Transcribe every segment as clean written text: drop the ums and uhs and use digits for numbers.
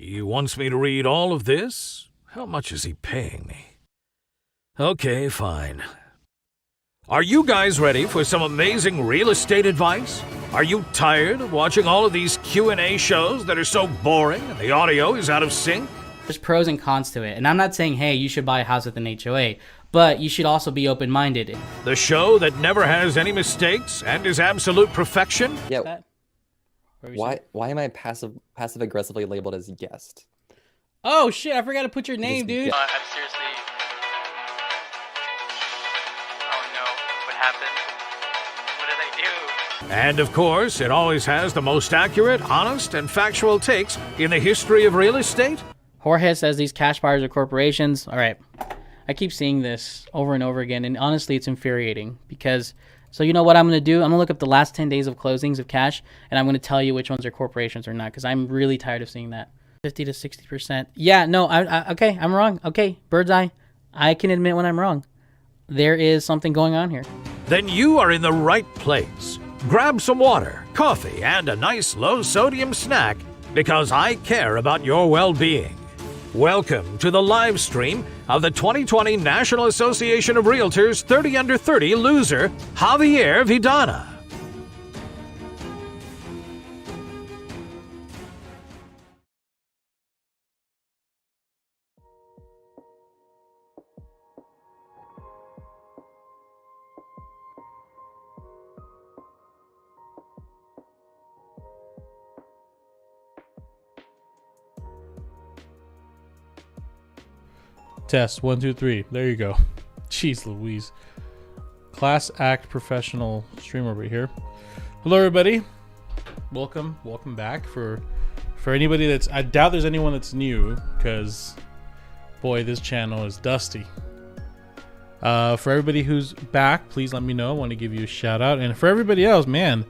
He wants me to read all of this? How much is he paying me? Okay, fine. Are you guys ready for some amazing real estate advice? Are you tired of watching all of these Q&A shows that are so boring and the audio is out of sync? There's pros and cons to it. And I'm not saying, hey, you should buy a house with an HOA, but you should also be open-minded. The show that never has any mistakes and is absolute perfection? Yeah. Why am I passive aggressively labeled as guest? Oh shit, I forgot to put your name, dude. I'm seriously... Oh no, what happened? What did I do? And of course, it always has the most accurate, honest, and factual takes in the history of real estate. Jorge says these cash buyers are corporations. All right. I keep seeing this over and over again, and honestly, it's infuriating because... So you know what I'm going to do? I'm going to look up the last 10 days of closings of cash, and I'm going to tell you which ones are corporations or not, because I'm really tired of seeing that. 50 to 60%. Yeah, no, okay, I'm wrong. Okay, bird's eye. I can admit when I'm wrong. There is something going on here. Then you are in the right place. Grab some water, coffee, and a nice low-sodium snack, because I care about your well-being. Welcome to the live stream of the 2020 National Association of Realtors 30 Under 30 loser, Javier Vidana. Test 1 2 3. There you go. Jeez Louise. Class act professional streamer over here. Hello everybody. Welcome back. For anybody that's, I doubt there's anyone that's new, because boy, this channel is dusty. For everybody who's back, please let me know. I want to give you a shout out. And for everybody else, man,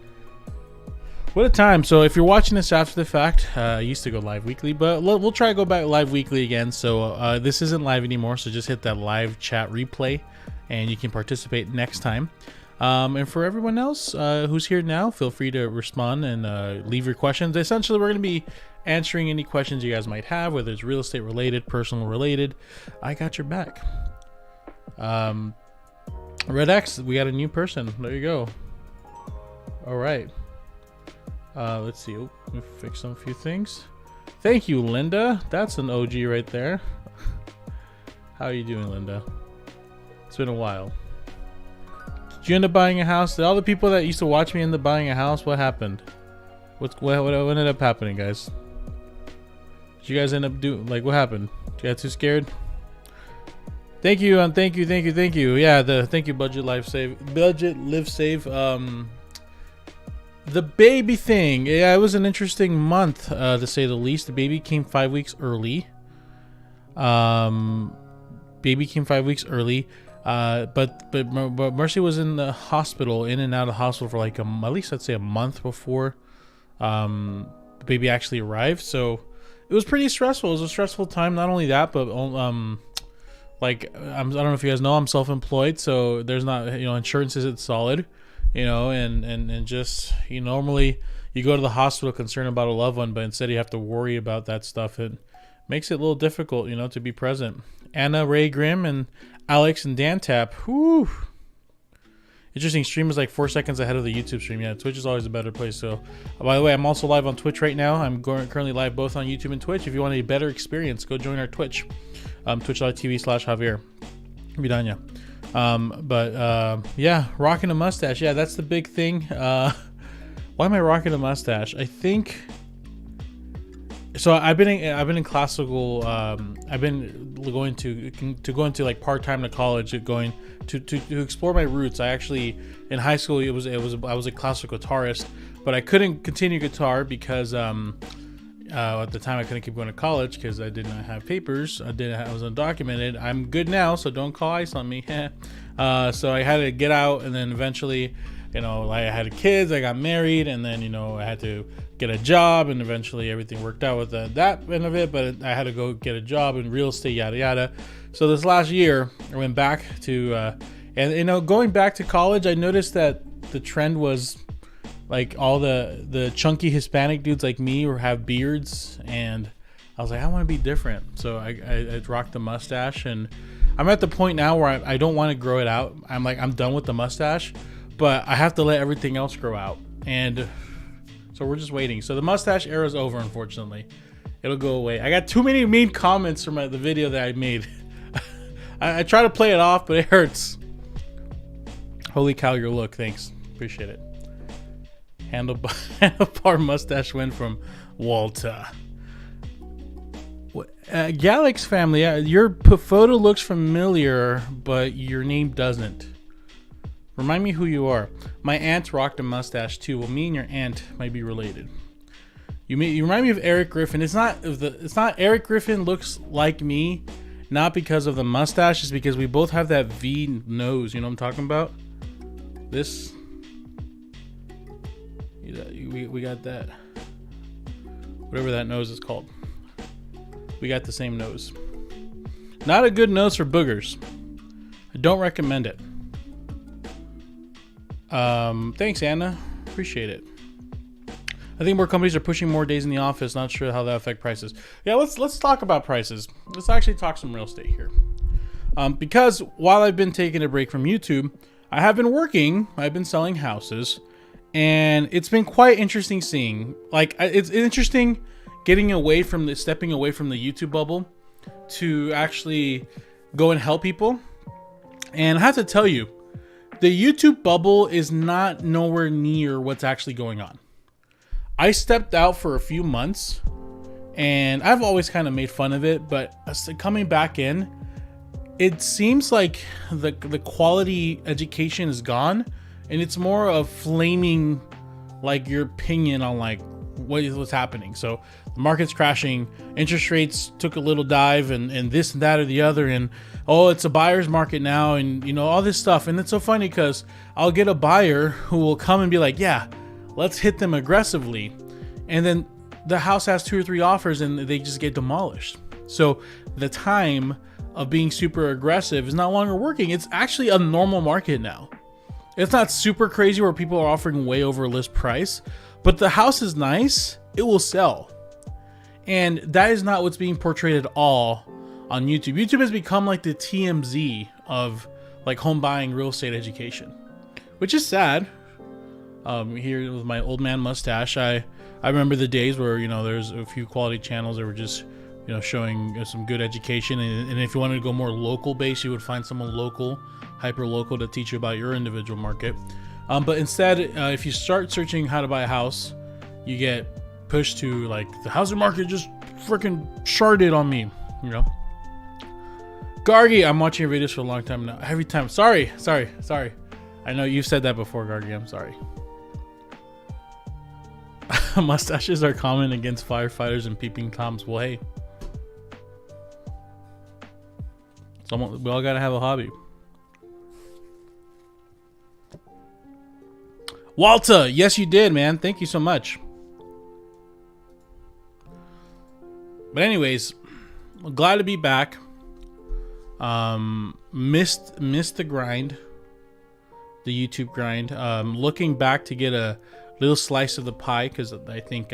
what a time. So if you're watching this after the fact, I used to go live weekly, but we'll try to go back live weekly again. So this isn't live anymore, so just hit that live chat replay and you can participate next time. And for everyone else who's here now, feel free to respond and leave your questions. Essentially, we're going to be answering any questions you guys might have, whether it's real estate related, personal related. I got your back. Red X, we got a new person. There you go. All right. Let's see. Oh, let me fix a few things. Thank you, Linda. That's an OG right there. How are you doing, Linda? It's been a while. Did you end up buying a house? Did all the people that used to watch me end up buying a house? What happened? What ended up happening, guys? Did you guys end up doing, like, what happened? You got too scared? Thank you, thank you. Yeah, thank you, Budget Live Save. The baby thing, yeah, it was an interesting month, to say the least. The baby came 5 weeks early. But Mercy was in the hospital, in and out of the hospital for like at least I'd say a month before the baby actually arrived. So it was pretty stressful. It was a stressful time. Not only that, but like I don't know if you guys know, I'm self-employed, so there's not, insurance isn't solid. And just, normally you go to the hospital concerned about a loved one, but instead you have to worry about that stuff. It makes it a little difficult, to be present. Anna, Ray Grimm, and Alex and Dan Tap. Whew. Interesting. Stream is like 4 seconds ahead of the YouTube stream. Yeah, Twitch is always a better place. So, by the way, I'm also live on Twitch right now. I'm currently live both on YouTube and Twitch. If you want a better experience, go join our Twitch. Twitch.tv/Javier Vidana. Yeah, rocking a mustache. Yeah, that's the big thing. Why am I rocking a mustache? I think so. I've been in classical. I've been going to like part-time to college, going to explore my roots. I actually, in high school, I was a classical guitarist, but I couldn't continue guitar because at the time I couldn't keep going to college because I did not have papers. I was undocumented. I'm good now, so don't call ICE on me. So I had to get out, and then eventually, I had kids, I got married, and then, I had to get a job, and eventually everything worked out with that end of it, but I had to go get a job in real estate, yada, yada. So this last year, I went back to, going back to college, I noticed that the trend was like all the chunky Hispanic dudes like me have beards, and I was like, I want to be different. So I rocked the mustache, and I'm at the point now where I don't want to grow it out. I'm like, I'm done with the mustache, but I have to let everything else grow out. And so we're just waiting. So the mustache era is over, unfortunately. It'll go away. I got too many mean comments from the video that I made. I try to play it off, but it hurts. Holy cow, your look. Thanks. Appreciate it. Handlebar mustache went from Walter. Galax family, your photo looks familiar, but your name doesn't. Remind me who you are. My aunt rocked a mustache too. Well, me and your aunt might be related. You remind me of Eric Griffin. It's not Eric Griffin looks like me, not because of the mustache, it's because we both have that V nose. You know what I'm talking about? This. We got that. Whatever that nose is called. We got the same nose. Not a good nose for boogers. I don't recommend it. Thanks, Anna. Appreciate it. I think more companies are pushing more days in the office. Not sure how that affect prices. Yeah, let's talk about prices. Let's actually talk some real estate here. Because while I've been taking a break from YouTube, I have been working. I've been selling houses, and it's been quite interesting seeing. Like, it's interesting stepping away from the YouTube bubble to actually go and help people. And I have to tell you, the YouTube bubble is not nowhere near what's actually going on. I stepped out for a few months, and I've always kind of made fun of it, but coming back in, it seems like the quality education is gone, and it's more of flaming like your opinion on like what's happening. So the market's crashing, interest rates took a little dive, and this and that or the other, and oh, it's a buyer's market now, and you know, all this stuff. And it's so funny because I'll get a buyer who will come and be like, yeah, let's hit them aggressively, and then the house has 2 or 3 offers and they just get demolished. So the time of being super aggressive is no longer working. It's actually a normal market now. It's not super crazy where people are offering way over list price, but the house is nice, it will sell. And that is not what's being portrayed at all on YouTube. YouTube has become like the TMZ of like home buying real estate education, which is sad. Here with my old man mustache, I remember the days where, you know, there's a few quality channels that were just, you know, showing some good education, and if you wanted to go more local based, you would find someone local, hyper local, to teach you about your individual market. But instead, if you start searching how to buy a house, you get pushed to like the housing market just freaking charted on me, you know. Gargi, I'm watching your videos for a long time now. Every time, sorry. I know you've said that before, Gargi. I'm sorry. Mustaches are common against firefighters and peeping toms. Well, hey, we all gotta have a hobby. Walter, yes, you did, man. Thank you so much. But anyways, I'm glad to be back. Missed the grind, the YouTube grind. Looking back to get a little slice of the pie, because I think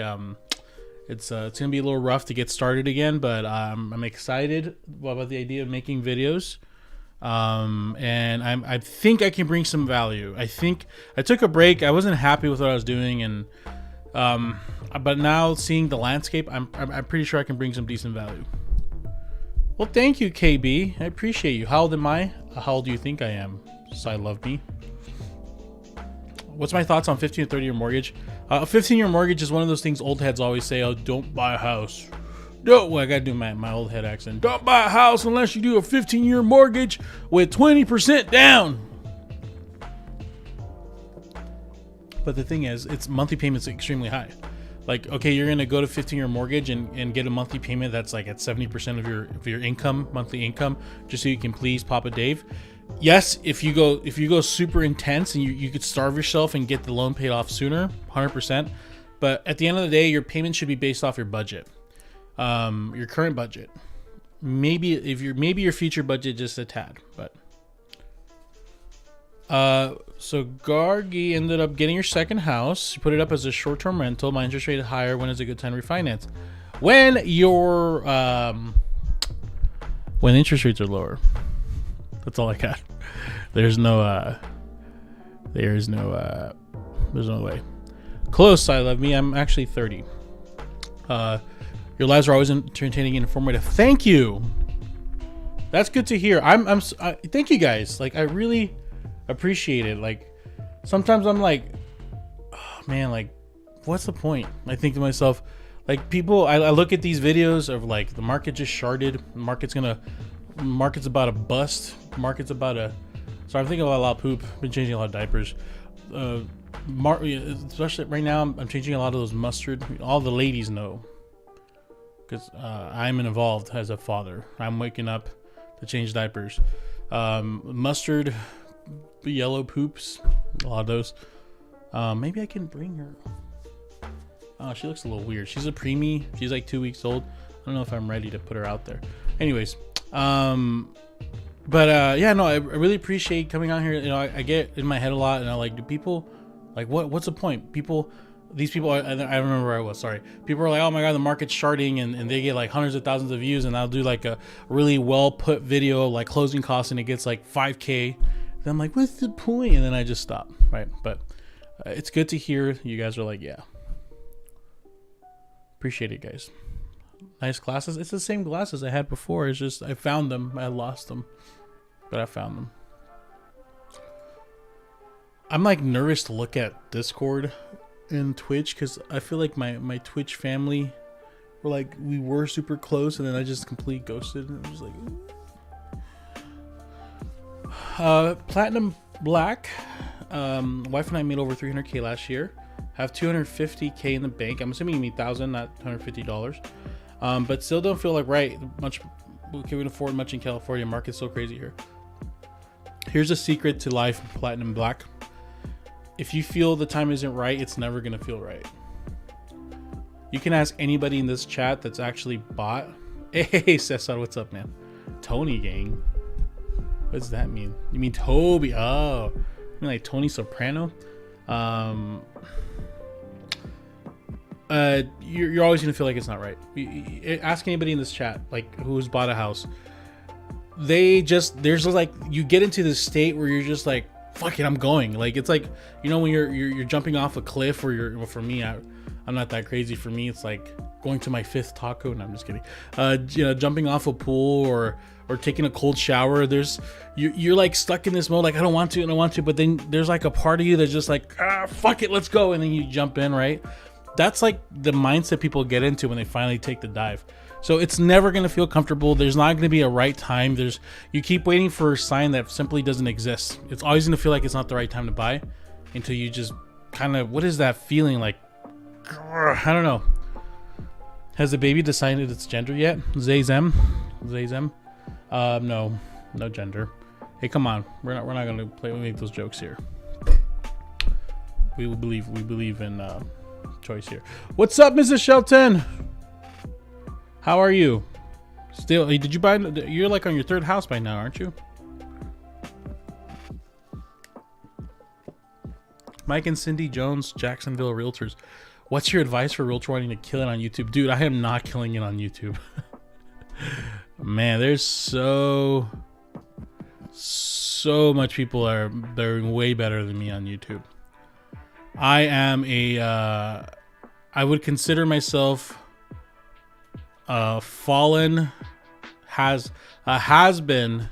it's gonna be a little rough to get started again, but I'm excited about the idea of making videos. And I think I can bring some value. I think I took a break. I wasn't happy with what I was doing, and but now seeing the landscape, I'm pretty sure I can bring some decent value. Well, thank you, KB. I appreciate you. How old am I? How old do you think I am? Side love me. What's my thoughts on 15 or 30-year mortgage? A 15-year mortgage is one of those things old heads always say, oh, don't buy a house. No, well, I gotta do my old head accent. Don't buy a house unless you do a 15-year mortgage with 20% down. But the thing is, its monthly payments are extremely high. Like, okay, you're gonna go to 15-year mortgage and get a monthly payment that's like at 70% of your income, monthly income, just so you can please Papa Dave. Yes, if you go super intense and you could starve yourself and get the loan paid off sooner, 100%. But at the end of the day, your payment should be based off your budget, your current budget. Maybe your future budget just a tad, but. So Gargi ended up getting your second house. You put it up as a short-term rental. My interest rate is higher. When is a good time to refinance? when your when interest rates are lower. That's all I got. There's no way. Close, I love me. I'm actually 30. Your lives are always entertaining and informative. Thank you. That's good to hear. Thank you guys. Like, I really appreciate it. Like, sometimes I'm like, oh, man, like, what's the point? I think to myself, like, people, I look at these videos of like the market just sharded. The market's about to bust. Market's about to. So I'm thinking about a lot of poop. Been changing a lot of diapers. Especially right now, I'm changing a lot of those mustard. All the ladies know, because I'm involved as a father. I'm waking up to change diapers. Mustard, yellow poops, a lot of those. Maybe I can bring her. Oh, she looks a little weird. She's a preemie. She's like 2 weeks old. I don't know if I'm ready to put her out there. Anyways, yeah, no, I really appreciate coming on here. You know, I get in my head a lot, and I like, do people like what's the point? These people, I remember where I was. Sorry, people are like, oh my god, the market's sharding, and they get like hundreds of thousands of views, and I'll do like a really well put video like closing costs, and it gets like 5K. Then I'm like, what's the point? And then I just stop, right? But it's good to hear you guys are like, yeah, appreciate it, guys. Nice glasses. It's the same glasses I had before. It's just I found them. I lost them, but I found them. I'm like nervous to look at Discord and Twitch because I feel like my Twitch family we were super close, and then I just completely ghosted, and I was like, Platinum Black. Wife and I made over 300K last year. Have 250K in the bank. I'm assuming you mean $1,000, not $150. But still don't feel like much. We can afford much in California. Market's so crazy here. Here's a secret to life, Platinum Black. If you feel the time isn't right, it's never gonna feel right. You can ask anybody in this chat that's actually bought. Hey, Cesar, what's up, man? Tony gang. What does that mean? You mean Toby? Oh, you mean like Tony Soprano? You're always gonna feel like it's not right. Ask anybody in this chat, like who's bought a house. There's just like, you get into this state where you're just like, fuck it, I'm going. Like, it's like, you know, when you're jumping off a cliff, or for me, I'm not that crazy. For me, it's like going to my 5th taco. No, I'm just kidding. You know, jumping off a pool or taking a cold shower. You're like stuck in this mode, like I don't want to, but then there's like a part of you that's just like, fuck it, let's go, and then you jump in, right? That's like the mindset people get into when they finally take the dive. So it's never going to feel comfortable. There's not going to be a right time. You keep waiting for a sign that simply doesn't exist. It's always going to feel like it's not the right time to buy until you just kind of, what is that feeling like? I don't know. Has the baby decided its gender yet? Zayzem? No gender. Hey, come on. We're not going to make those jokes here. We believe in choice here. What's up, Mrs. Shelton? How are you? Still, did you buy? You're like on your 3rd house by now, aren't you? Mike and Cindy Jones, Jacksonville Realtors. What's your advice for realtor wanting to kill it on YouTube? Dude, I am not killing it on YouTube. Man, there's so much people are doing way better than me on YouTube. I am I would consider myself fallen has been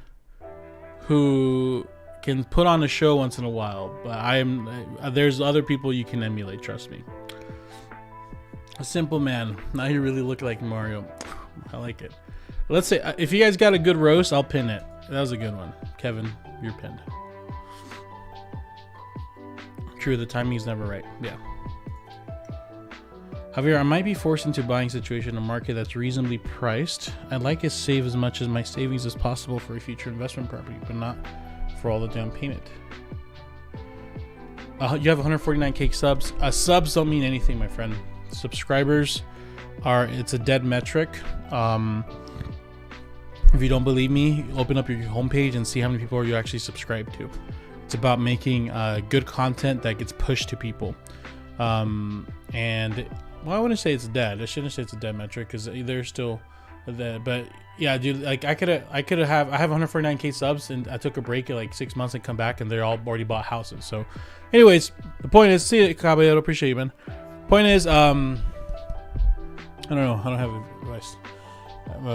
who can put on a show once in a while, but there's other people you can emulate, trust me. A simple man. Now you really look like Mario. I like it. Let's say if you guys got a good roast, I'll pin it. That was a good one. Kevin, you're pinned. True, the timing's never right. Yeah. Javier, I might be forced into a buying situation in a market that's reasonably priced. I'd like to save as much of my savings as possible for a future investment property, but not for all the down payment. You have 149K subs. Subs don't mean anything, my friend. Subscribers it's a dead metric. If you don't believe me, open up your homepage and see how many people are you actually subscribed to. It's about making good content that gets pushed to people. And Well, I wouldn't say it's dead. I shouldn't say it's a dead metric because they're still dead. But yeah, dude, like I have 149K subs, and I took a break at like 6 months and come back, and they're all already bought houses. So, anyways, the point is, see you, Caballero, appreciate you, man. Point is, I don't know, I don't have advice.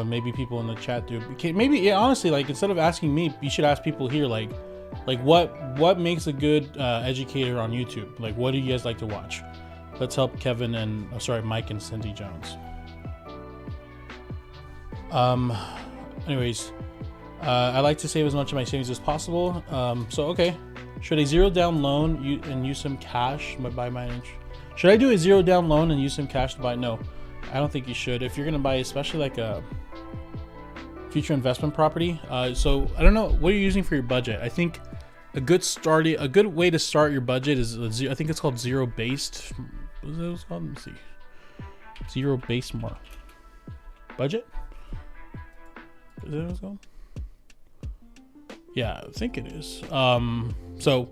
Maybe people in the chat do. Maybe, yeah, honestly, like instead of asking me, you should ask people here, like what makes a good educator on YouTube? Like, what do you guys like to watch? Let's help Kevin and Mike and Cindy Jones. Anyways, I like to save as much of my savings as possible. So okay, should a zero down loan and use some cash to buy my? Should I do a zero down loan and use some cash to buy? No, I don't think you should. If you're gonna buy, especially like a future investment property. So I don't know what you're using for your budget. I think a good way to start your budget is I think it's called zero based. What is it called? Let's see. Zero based budget. Is that what it's called? Yeah, I think it is. So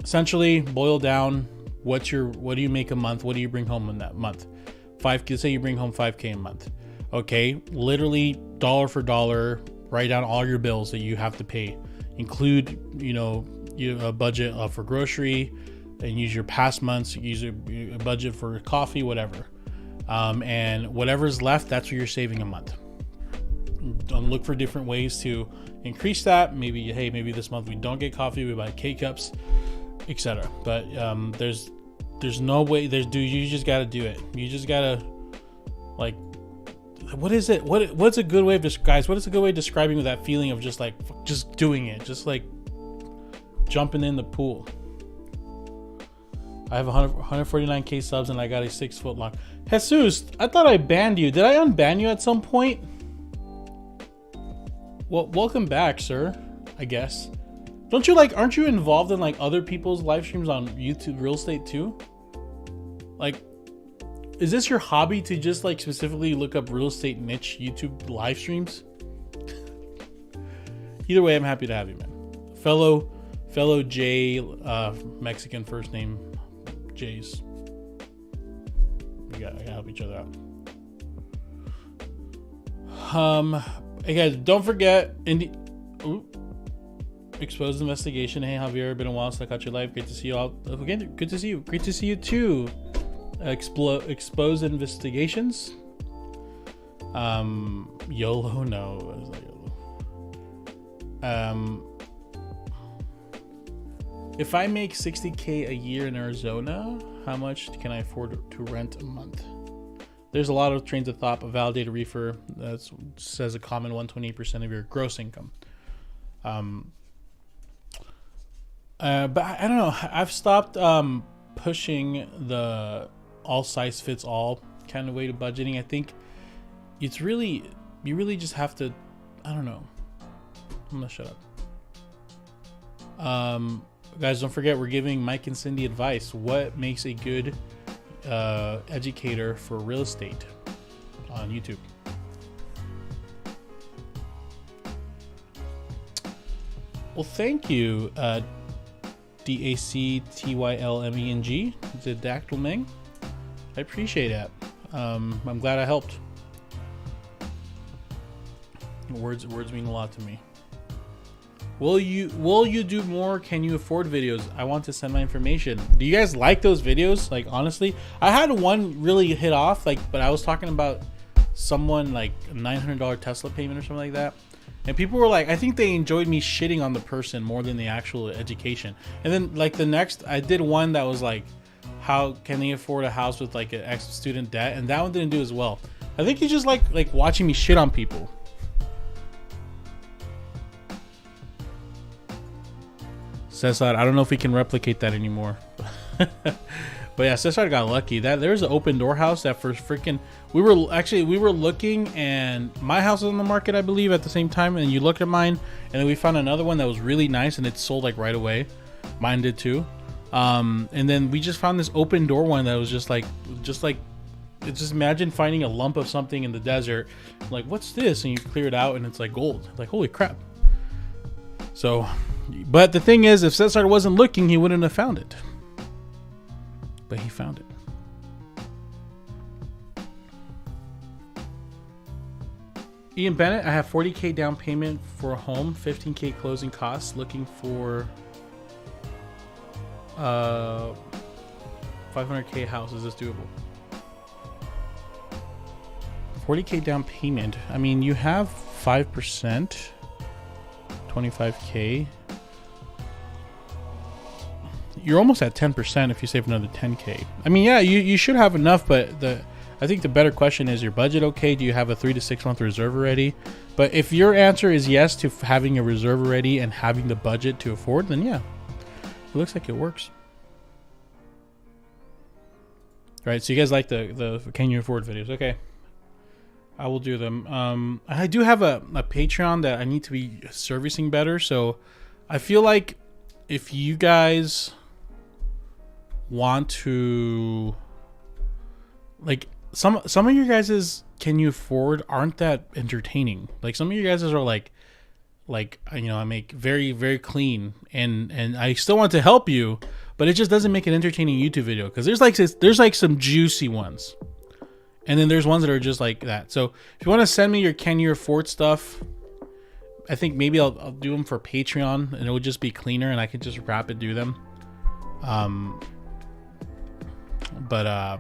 essentially boil down what do you make a month? What do you bring home in that month? Say you bring home 5K a month. Okay, literally dollar for dollar, write down all your bills that you have to pay. Include, a budget for grocery, and use your past months, use a budget for coffee, whatever. And whatever's left, that's what you're saving a month. Look for different ways to increase that. Maybe this month we don't get coffee, we buy K-cups, etc. But there's no way. You just gotta do it. You just gotta, like, what is it? What's a good way of guys? What is a good way of describing that feeling of just doing it, just like jumping in the pool? I have 149K subs and I got a 6 foot long. Jesus, I thought I banned you. Did I unban you at some point? Well, welcome back, sir. I guess. Aren't you involved in like other people's live streams on YouTube real estate too? Like, is this your hobby to just like specifically look up real estate niche YouTube live streams? Either way, I'm happy to have you, man. Fellow J, Mexican first name J's. We gotta help each other out. Hey guys, don't forget Exposed Investigation. Hey Javier, been a while since I caught your live. Great to see you all again. Good to see you. Great to see you too. Exposed Investigations. YOLO, no. If I make 60K a year in Arizona, how much can I afford to rent a month? There's a lot of trains of thought, but validated reefer that says a common 128% of your gross income. But I don't know. I've stopped pushing the all size fits all kind of way to budgeting. I think you really just have to, I don't know. I'm gonna shut up. Guys, don't forget, we're giving Mike and Cindy advice. What makes a good educator for real estate on YouTube? Well, thank you, DACTYLMENG, the Dactyl Meng. I appreciate that. I'm glad I helped. Words mean a lot to me. Will you do more Can You Afford videos? I want to send my information. Do you guys like those videos? Like, honestly, I had one really hit off, but I was talking about someone like a $900 Tesla payment or something like that. And people were like, I think they enjoyed me shitting on the person more than the actual education. And then the next, I did one that was like, how can they afford a house with like an ex-student debt? And that one didn't do as well. I think you just like watching me shit on people. Cesar, I don't know if we can replicate that anymore. But yeah, Cesar got lucky. That there's an open door house that for freaking we were looking, and my house was on the market, I believe, at the same time, and you looked at mine, and then we found another one that was really nice and it sold like right away. Mine did too. And then we just found this open door one that was just imagine finding a lump of something in the desert, like, what's this? And you clear it out and it's like gold. Like, holy crap. So, but the thing is, if Cesar wasn't looking, he wouldn't have found it. But he found it. Ian Bennett, I have 40K down payment for a home, 15K closing costs, looking for 500K house. Is this doable? 40K down payment. I mean, you have 5%, 25K. You're almost at 10% if you save another 10K. I mean, yeah, you should have enough, but I think the better question is, your budget okay? Do you have a 3 to 6 month reserve already? But if your answer is yes to having a reserve already and having the budget to afford, then yeah, it looks like it works. All right, so you guys like the can you afford videos? Okay, I will do them. I do have a Patreon that I need to be servicing better, so I feel like if you guys want to, like, some of your guys's can you afford aren't that entertaining. Like, some of you guys are like you know, I make very, very clean, and I still want to help you, but it just doesn't make an entertaining YouTube video, because there's like some juicy ones, and then there's ones that are just like that. So if you want to send me your can you afford stuff, I think maybe I'll do them for Patreon, and it would just be cleaner, and I could just rapid do them. But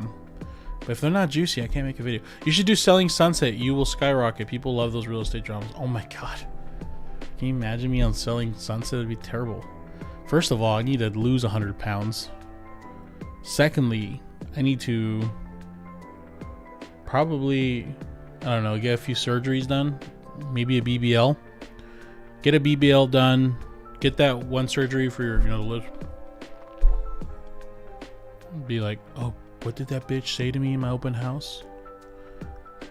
if they're not juicy, I can't make a video. You should do selling sunset. You will skyrocket. People love those real estate dramas. Oh my god, can you imagine me on selling sunset? It'd be terrible. First of all, I need to lose 100 pounds. Secondly, I need to probably, I don't know, get a few surgeries done, maybe a BBL. Get a BBL done. Get that one surgery for your, you know, the lips. Be like, oh, what did that bitch say to me in my open house?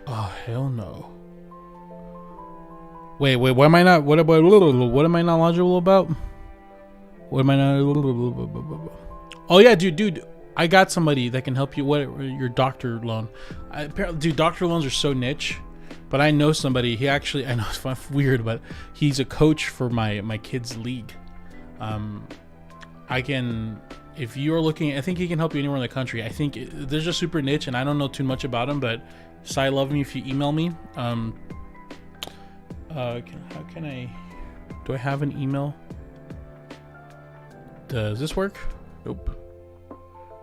Oh, hell no. Wait, what am I not? What am I not knowledgeable about? What am I not? Oh yeah, dude, I got somebody that can help you. What your doctor loan? Dude, doctor loans are so niche. But I know somebody. He actually, I know it's weird, but he's a coach for my kids' league. I can, if you are looking, I think he can help you anywhere in the country. I think they're just super niche, and I don't know too much about him. But Sai, love me if you email me. How can I? Do I have an email? Does this work? Nope.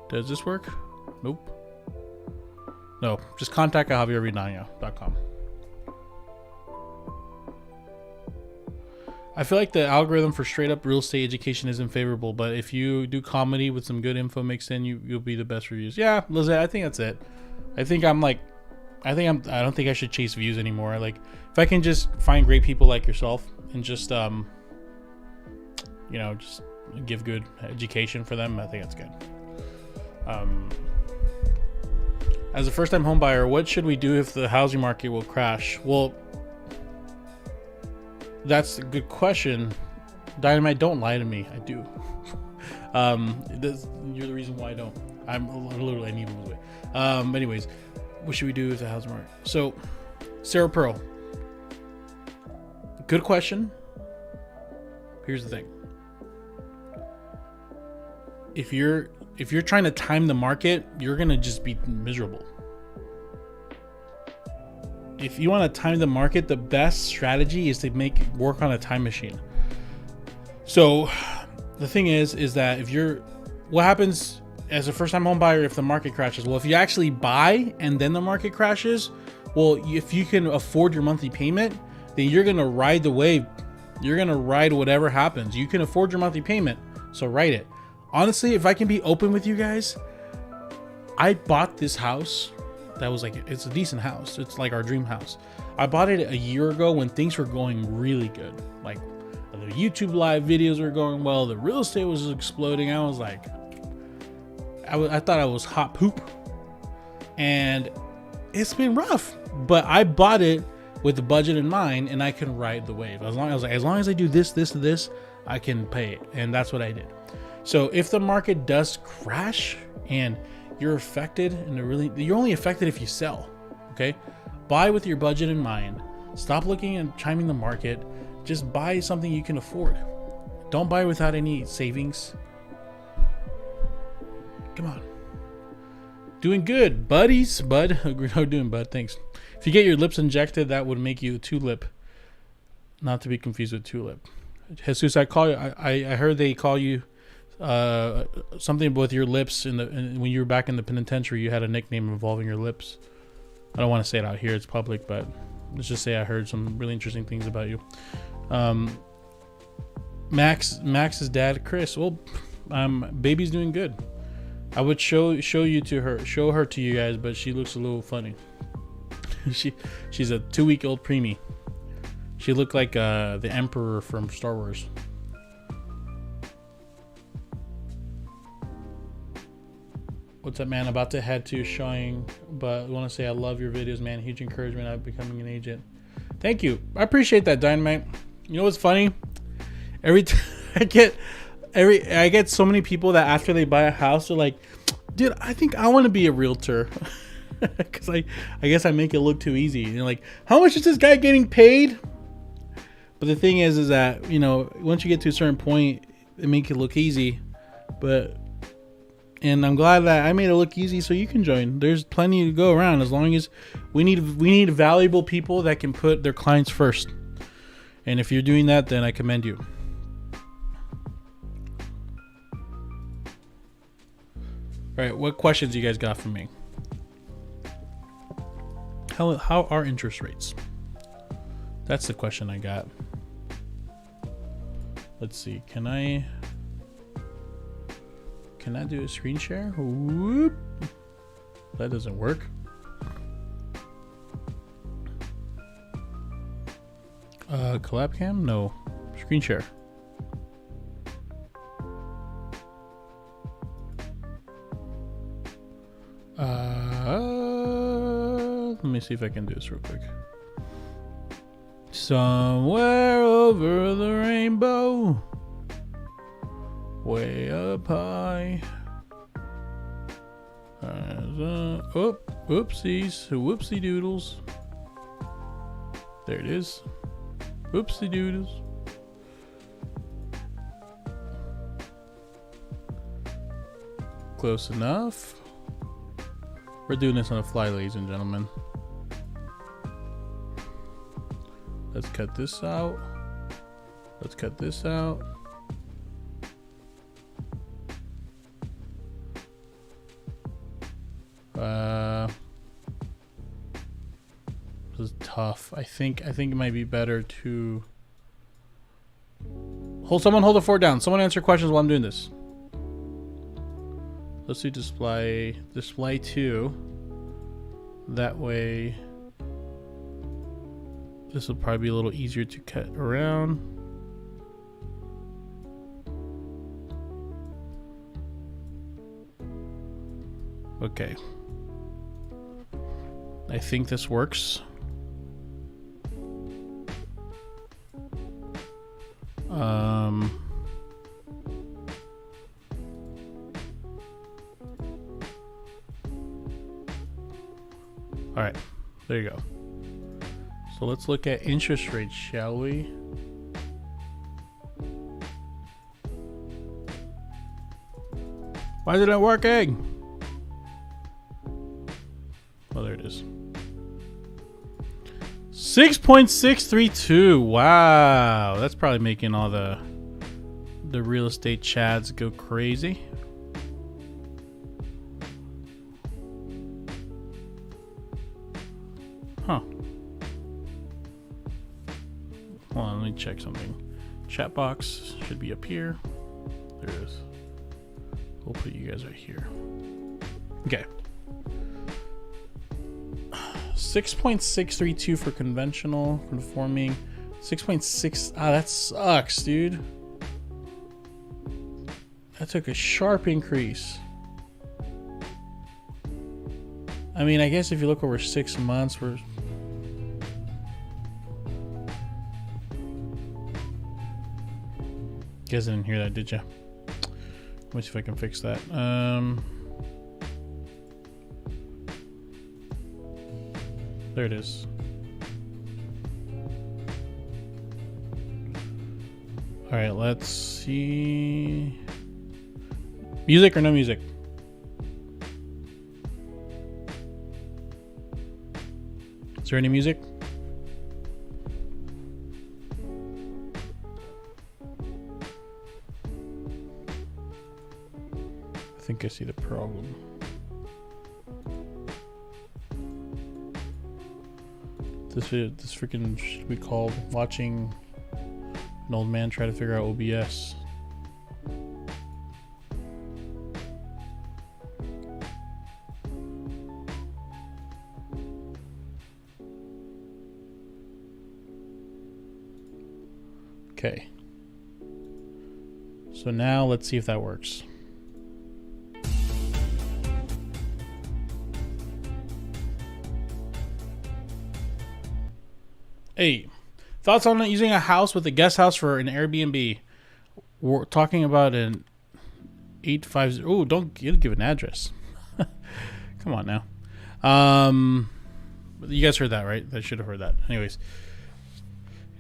Does this work? Nope. No, just contact javiervidania.com. I feel like the algorithm for straight up real estate education isn't favorable, but if you do comedy with some good info mixed in, you'll be the best reviews. Yeah, Lizette, I think that's it. I don't think I should chase views anymore. Like, if I can just find great people like yourself and just you know, just give good education for them, I think that's good. As a first-time home buyer, what should we do if the housing market will crash? Well, that's a good question. Dynamite, don't lie to me. I do. You're the reason why I don't. I need to lose weight. Anyways, what should we do with the housing market? So, Sarah Pearl, good question. Here's the thing. If you're trying to time the market, you're gonna just be miserable. If you want to time the market, the best strategy is to work on a time machine. So the thing is that what happens as a first time home buyer if the market crashes? Well, if you actually buy and then the market crashes, well, if you can afford your monthly payment, then you're going to ride the wave. You're going to ride whatever happens. You can afford your monthly payment, so write it. Honestly, if I can be open with you guys, I bought this house. That was like, it's a decent house. It's like our dream house. I bought it a year ago when things were going really good. Like, the YouTube live videos were going well. The real estate was exploding. I was like, I thought I was hot poop. And it's been rough. But I bought it with the budget in mind, and I can ride the wave. As long as I do this, I can pay it. And that's what I did. So if the market does crash and you're affected, and you're only affected if you sell. Okay, buy with your budget in mind. Stop looking and timing the market. Just buy something you can afford. Don't buy without any savings. Come on. Doing good, buddies. Bud, how doing, bud? Thanks. If you get your lips injected, that would make you a tulip. Not to be confused with tulip. Jesus, I call you. I heard they call you something with your lips when you were back in the penitentiary. You had a nickname involving your lips. I don't want to say it out here; it's public, but let's just say I heard some really interesting things about you. Max's dad, Chris. Well, baby's doing good. I would show her to you guys, but she looks a little funny. She's a 2-week-old preemie. She looked like the Emperor from Star Wars. What's up, man? About to head to showing, but I want to say I love your videos, man. Huge encouragement of becoming an agent. Thank you. I appreciate that, Dynamite. You know what's funny? Every time I get so many people that after they buy a house, they're like, dude, I think I want to be a realtor. Because I guess I make it look too easy. And you're like, how much is this guy getting paid? But the thing is that, you know, once you get to a certain point, it makes it look easy. And I'm glad that I made it look easy so you can join. There's plenty to go around, as long as we need valuable people that can put their clients first. And if you're doing that, then I commend you. All right, what questions you guys got for me? How are interest rates? That's the question I got. Let's see. Can I do a screen share? Whoop. That doesn't work. Collab cam? No. Screen share. Let me see if I can do this real quick. Somewhere over the rainbow, way up high. Oopsies, whoopsie doodles. There it is. Whoopsie doodles. Close enough. We're doing this on the fly, ladies and gentlemen. Let's cut this out. Let's cut this out. This is tough. I think it might be better to hold the fort down. Someone answer questions while I'm doing this. Let's do display 2. That way this will probably be a little easier to cut around. Okay. I think this works. All right, there you go. So let's look at interest rates, shall we? Why is it not working? Oh, there it is. 6.632. Wow, that's probably making all the real estate chads go crazy. Huh. Hold on, let me check something. Chat box should be up here. There it is. We'll put you guys right here. Okay. 6.632 for conventional, conforming. 6.6. Ah, that sucks, dude. That took a sharp increase. I mean, I guess if you look over 6 months, we're... You guys didn't hear that, did you? Let me see if I can fix that. There it is. All right, let's see. Music or no music? there any music? I think I see the problem. This freaking should be called watching an old man try to figure out OBS. Okay. So now let's see if that works. Hey, thoughts on using a house with a guest house for an Airbnb? We're talking about an 850. Oh, don't give an address. Come on now. You guys heard that, right? I should have heard that. Anyways,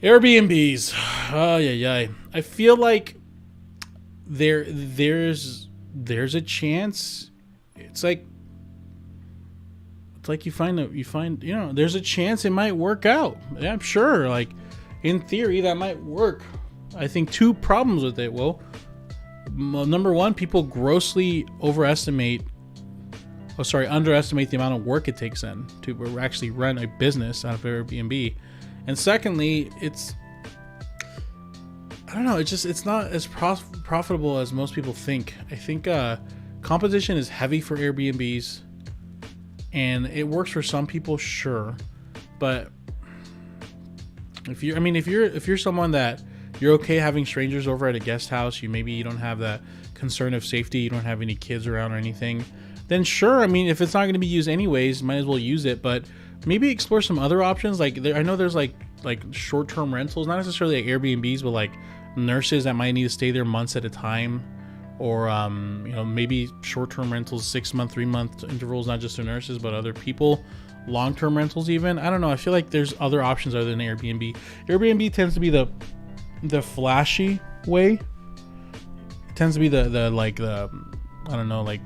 Airbnbs. Oh yeah. I feel like there's a chance. It's like you find there's a chance it might work out. Yeah, I'm sure. Like in theory, that might work. I think two problems with it. Well, number one, people grossly underestimate the amount of work it takes then to actually run a business out of Airbnb. And secondly, I don't know, it's not as profitable as most people think. I think competition is heavy for Airbnbs, and it works for some people, sure, but if you're someone that you're okay having strangers over at a guest house, you don't have that concern of safety, you don't have any kids around or anything, then sure. I mean, if it's not going to be used anyways, might as well use it. But maybe explore some other options. Like I know there's like short-term rentals, not necessarily like Airbnbs, but like nurses that might need to stay there months at a time, or maybe short-term rentals, 6-month, 3-month intervals, not just for nurses but other people, long-term rentals even. I don't know. I feel like there's other options other than Airbnb. Airbnb tends to be the flashy way. It tends to be the I don't know, like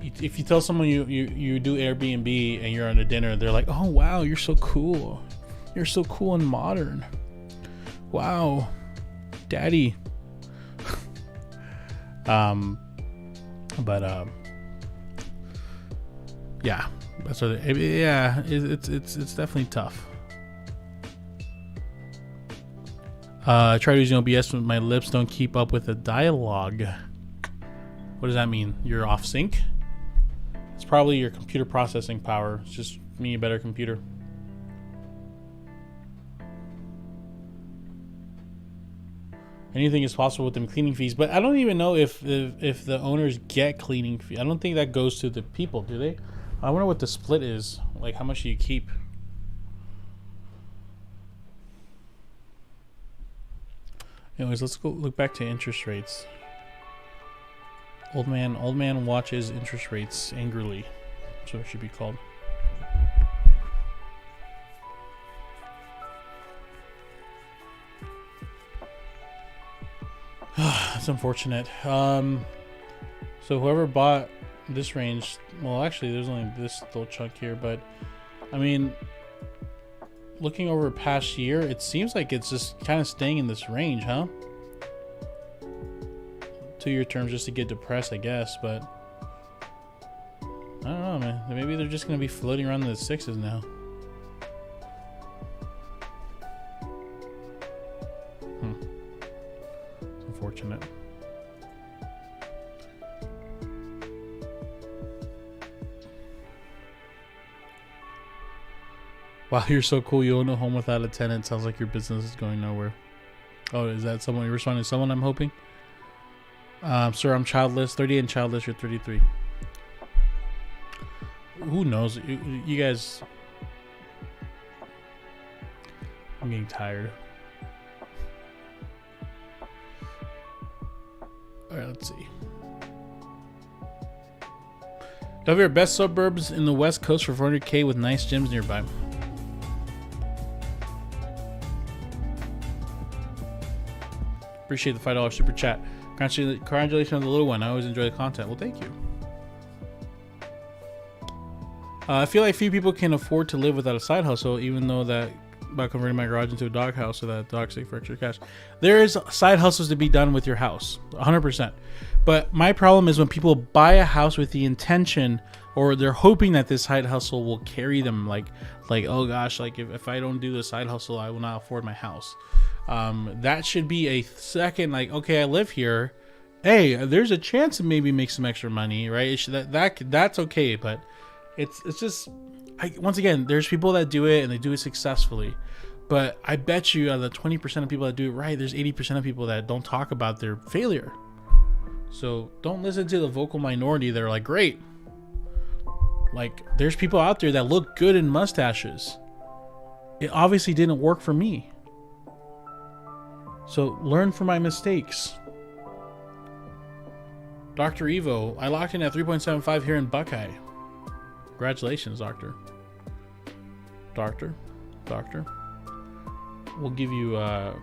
if you tell someone you do Airbnb and you're on a dinner, they're like, oh wow, you're so cool and modern, wow, daddy. Yeah, that's what it's definitely tough. I try using OBS, but my lips don't keep up with the dialogue. What does that mean? You're off sync? It's probably your computer processing power. It's just me, a better computer. Anything is possible with them cleaning fees, but I don't even know if the owners get cleaning fee. I don't think that goes to the people, do they? I wonder what the split is. Like, how much do you keep? Anyways, let's go look back to interest rates. Old man watches interest rates angrily. That's what it should be called. That's unfortunate. So whoever bought this range, well, actually, there's only this little chunk here, but I mean, looking over past year, it seems like it's just kind of staying in this range, huh? 2-year terms just to get depressed, I guess, but I don't know, man. Maybe they're just going to be floating around in the 6s now. It's unfortunate. Wow, you're so cool. You own a home without a tenant. Sounds like your business is going nowhere. Oh, is that someone? You're responding to someone, I'm hoping? Sir, I'm childless. 30 and childless. You're 33. Who knows? You guys... I'm getting tired. Alright, let's see. W, best suburbs in the West Coast for 400K with nice gyms nearby. Appreciate the $5 super chat. Congratulations on the little one. I always enjoy the content. Well, thank you. I feel like few people can afford to live without a side hustle, even though that by converting my garage into a dog house so that dogs take for extra cash. There is side hustles to be done with your house, 100%. But my problem is when people buy a house with the intention, or they're hoping that this side hustle will carry them, like oh gosh, like if I don't do the side hustle, I will not afford my house. That should be a second, like, okay, I live here. Hey, there's a chance to maybe make some extra money, right? That's okay, but it's just, once again, there's people that do it and they do it successfully. But I bet you out of the 20% of people that do it right, there's 80% of people that don't talk about their failure. So don't listen to the vocal minority. They're like, great. Like, there's people out there that look good in mustaches. It obviously didn't work for me. So learn from my mistakes. Dr. Evo, I locked in at 3.75 here in Buckeye. Congratulations, Doctor. Doctor. We'll give you a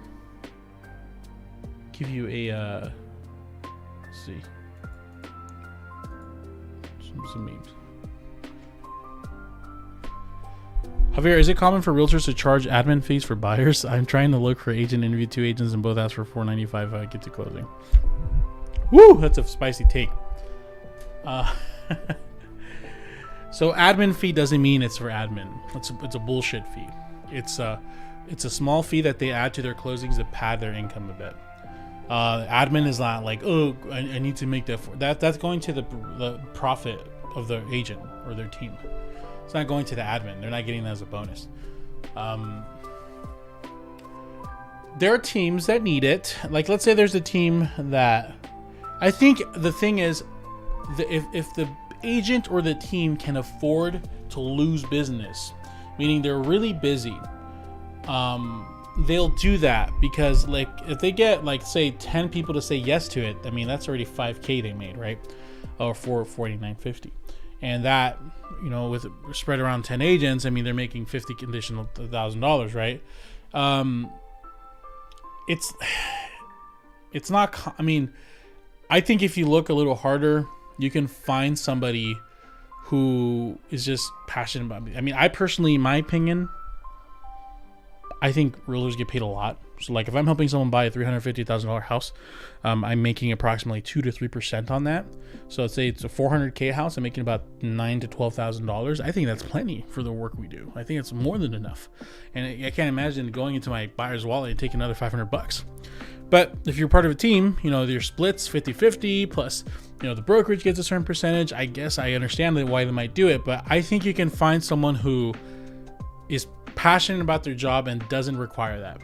let's see. Some memes. Javier, is it common for realtors to charge admin fees for buyers? I'm trying to look for agent, interview 2 agents, and both ask for $4.95 if I get to closing. Woo! That's a spicy take. So admin fee doesn't mean it's for admin. It's a bullshit fee. It's a small fee that they add to their closings to pad their income a bit. Admin is not like, oh, I need to make that's going to the profit of the agent or their team. It's not going to the admin. They're not getting that as a bonus. There are teams that need it. Like, let's say there's a team that, I think the thing is, if the agent or the team can afford to lose business, meaning they're really busy, they'll do that because, like, if they get, like, say 10 people to say yes to it, I mean, that's already $5K they made, right? Or $49.50, and that, you know, with spread around 10 agents, I mean, they're making $50 conditional $1,000, right? It's not, I mean, I think if you look a little harder, you can find somebody who is just passionate about it. I mean, I personally, in my opinion, I think realtors get paid a lot. So, like, if I'm helping someone buy a $350,000 house, I'm making approximately 2 to 3% on that. So let's say it's a $400K house, I'm making about $9,000 to $12,000. I think that's plenty for the work we do. I think it's more than enough, and I can't imagine going into my buyer's wallet and taking another $500. But if you're part of a team, you know, your splits 50-50 plus, you know, the brokerage gets a certain percentage. I guess I understand why they might do it, but I think you can find someone who is passionate about their job and doesn't require that.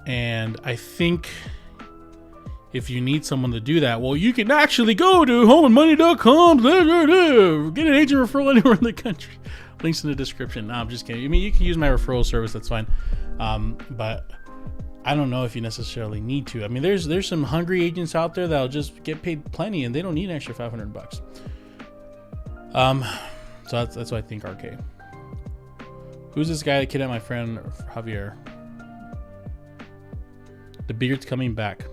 And I think if you need someone to do that, well, you can actually go to homeandmoney.com, get an agent referral anywhere in the country. Links in the description. No, I'm just kidding. I mean, you can use my referral service. That's fine. But I don't know if you necessarily need to. I mean, there's some hungry agents out there that'll just get paid plenty and they don't need an extra $500. So that's what I think, RK. Who's this guy that kidnapped my friend Javier? The beard's coming back.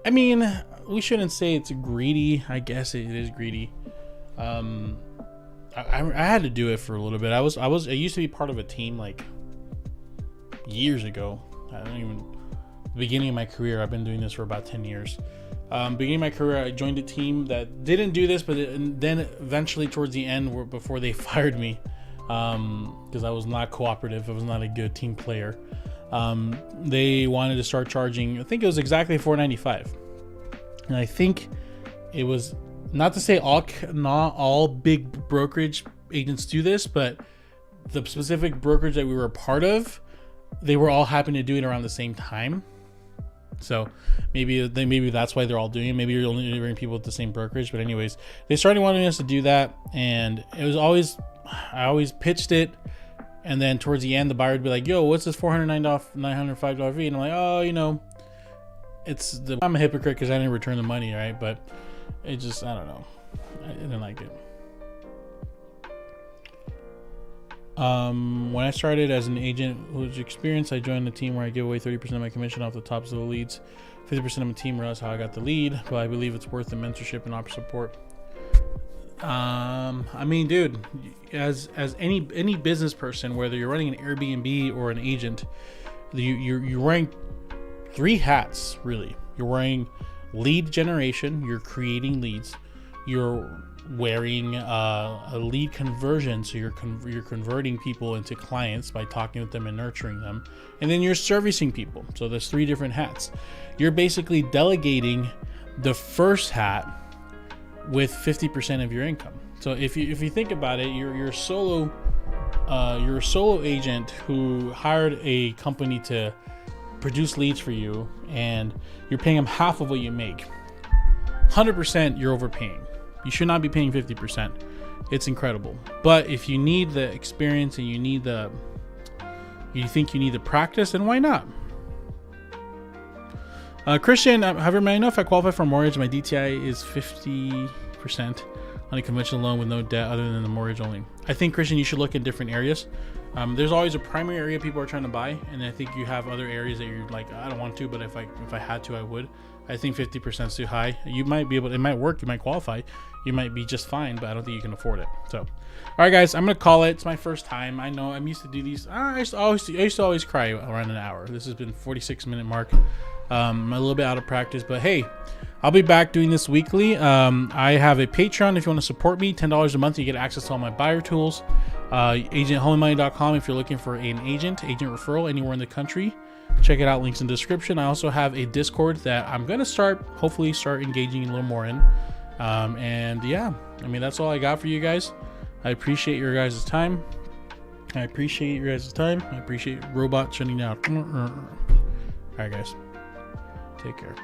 I mean, we shouldn't say it's greedy. I guess it is greedy. I had to do it for a little bit. I used to be part of a team like years ago. Beginning of my career. I've been doing this for about 10 years. Beginning of my career, I joined a team that didn't do this, but then eventually towards the end, before they fired me, because I was not cooperative, I was not a good team player. They wanted to start charging, I think it was exactly $4.95, and I think it was, not to say not all big brokerage agents do this, but the specific brokerage that we were a part of, they were all happening to do it around the same time. So maybe that's why they're all doing it. Maybe you're only interviewing people with the same brokerage. But anyways, they started wanting us to do that, and it was I always pitched it, and then towards the end, the buyer would be like, "Yo, what's this $905 fee?" And I'm like, "Oh, you know, I'm a hypocrite because I didn't return the money, right?" But it just, I don't know, I didn't like it. When I started as an agent who's experienced, I joined a team where I give away 30% of my commission off the tops of the leads. 50% of my team, that's how I got the lead, but I believe it's worth the mentorship and option support. I mean, dude, as any business person, whether you're running an Airbnb or an agent, you're wearing 3 hats really. You're wearing lead generation. You're creating leads. You're wearing a lead conversion, so you're converting people into clients by talking with them and nurturing them, and then you're servicing people. So there's 3 different hats. You're basically delegating the first hat with 50% of your income. So if you think about it, you're a solo agent who hired a company to produce leads for you, and you're paying them half of what you make. 100% you're overpaying. You should not be paying 50%. It's incredible. But if you need the experience and you think you need the practice, then why not? Christian, however, may I know if I qualify for a mortgage? My DTI is 50% on a conventional loan with no debt other than the mortgage only. I think, Christian, you should look in different areas. There's always a primary area people are trying to buy, and I think you have other areas that you're like, I don't want to, but if I had to, I would. I think 50% is too high. You might be able to, it might work, you might qualify, you might be just fine, but I don't think you can afford it. So, all right, guys, I'm gonna call it. It's my first time. I know I'm used to do these. I used to always cry around an hour. This has been 46-minute mark. I'm a little bit out of practice, but hey, I'll be back doing this weekly. I have a Patreon if you want to support me. $10 a month, you get access to all my buyer tools. AgentHomeMoney.com if you're looking for an agent referral anywhere in the country. Check it out, links in the description. I also have a Discord that I'm gonna hopefully start engaging a little more in. And yeah, I mean, that's all I got for you guys. I appreciate your guys' time. I appreciate Robot shutting down. All right, guys, take care.